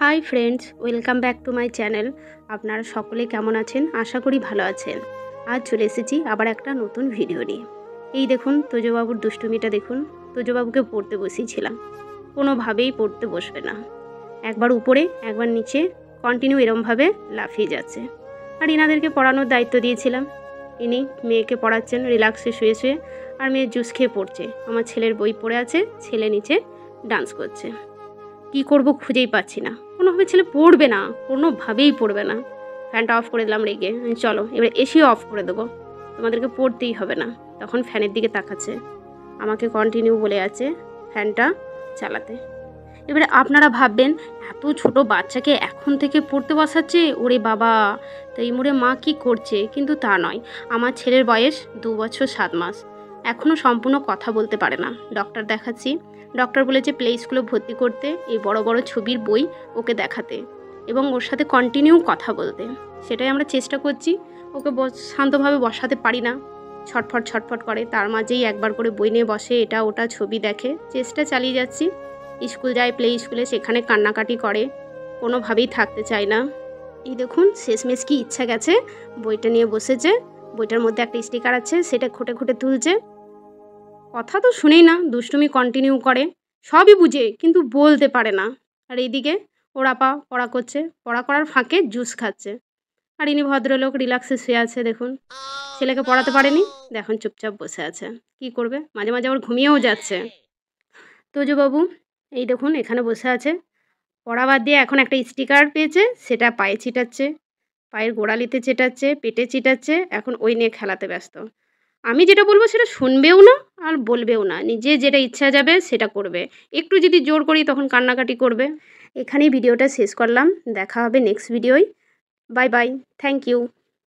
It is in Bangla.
Hi friends, welcome back to my channel. আপনারা সকলে কেমন আছেন? আশা করি ভালো আছেন। আজ চলে এসেছি আবার একটা নতুন ভিডিও নিয়ে। এই দেখুন তোজবাবুর দুষ্টুমিটা দেখুন। তোজবাবুকে পড়তে বসিয়েছিলাম, কোনোভাবেই পড়তে বসবে না। একবার উপরে একবার নিচে কন্টিনিউ এরমভাবে লাফিয়ে যাচ্ছে। আর ইনাদেরকে পড়ানোর দায়িত্ব দিয়েছিলাম। ইনি মেয়েকে পড়াচ্ছেন রিল্যাক্সে শুয়ে শুয়ে, আর মেয়ে জুস খেয়ে পড়ছে। আমার ছেলের বই পড়ে আছে, ছেলে নিচে ডান্স করছে। কি করব খুঁজেই পাচ্ছি না। কোনোভাবে ছেলে পড়বে না, কোনোভাবেই পড়বে না। ফ্যানটা অফ করে দিলাম রেগে, চলো এবার এসিও অফ করে দেবো, তোমাদেরকে পড়তেই হবে না। তখন ফ্যানের দিকে তাকাচ্ছে, আমাকে কন্টিনিউ বলে আছে ফ্যানটা চালাতে। এবারে আপনারা ভাববেন এত ছোট বাচ্চাকে এখন থেকে পড়তে বসাচ্ছে, ওরে বাবা, তো এই মোড়ে মা কি করছে? কিন্তু তা নয়, আমার ছেলের বয়স 2 বছর 7 মাস, এখনও সম্পূর্ণ কথা বলতে পারে না। ডক্টর দেখাচ্ছি, ডক্টর বলেছে প্লে স্কুলে ভর্তি করতে, এই বড় বড় ছবির বই ওকে দেখাতে এবং ওর সাথে কন্টিনিউ কথা বলতে। সেটাই আমরা চেষ্টা করছি। ওকে শান্তভাবে বসাতে পারি না, ছটফট ছটফট করে। তার মাঝেই একবার করে বই নিয়ে বসে, এটা ওটা ছবি দেখে। চেষ্টা চালিয়ে যাচ্ছি। স্কুল যায় প্লে স্কুলে, সেখানে কান্নাকাটি করে, কোনোভাবেই থাকতে চায় না। এই দেখুন শেষমেশ কি ইচ্ছা গেছে, বইটা নিয়ে বসেছে। বইটার মধ্যে একটা স্টিকার আছে, সেটা খুঁটে খুঁটে তুলছে। কথা তো শুনেই না, দুষ্টুমি কন্টিনিউ করে, সবই বুঝে কিন্তু বলতে পারে না। আর এইদিকে ওর আপা পড়া করছে, পড়া করার ফাঁকে জুস খাচ্ছে। আর ইনি ভদ্রলোক রিল্যাক্সে শুয়ে আছে। দেখুন ছেলেকে পড়াতে পারেনি, দেখুন চুপচাপ বসে আছে। কি করবে, মাঝে মাঝে আবার ঘুমিয়েও যাচ্ছে। তোজবাবু এই দেখুন এখানে বসে আছে, পড়া বাদ দিয়ে এখন একটা স্টিকার পেয়েছে, সেটা পায়ে ছিটাচ্ছে, পায়ের গোড়ালিতে চেটাচ্ছে, পেটে চিটাচ্ছে। এখন ওই নিয়ে খেলাতে ব্যস্ত। আমি যেটা বলবো সেটা শুনবেও না আর বলবেও না, নিজে যেটা ইচ্ছা যাবে সেটা করবে। একটু যদি জোর করি তখন কান্নাকাটি করবে। এখানেই ভিডিওটা শেষ করলাম, দেখা হবে নেক্সট ভিডিওয়। Bye bye, thank you.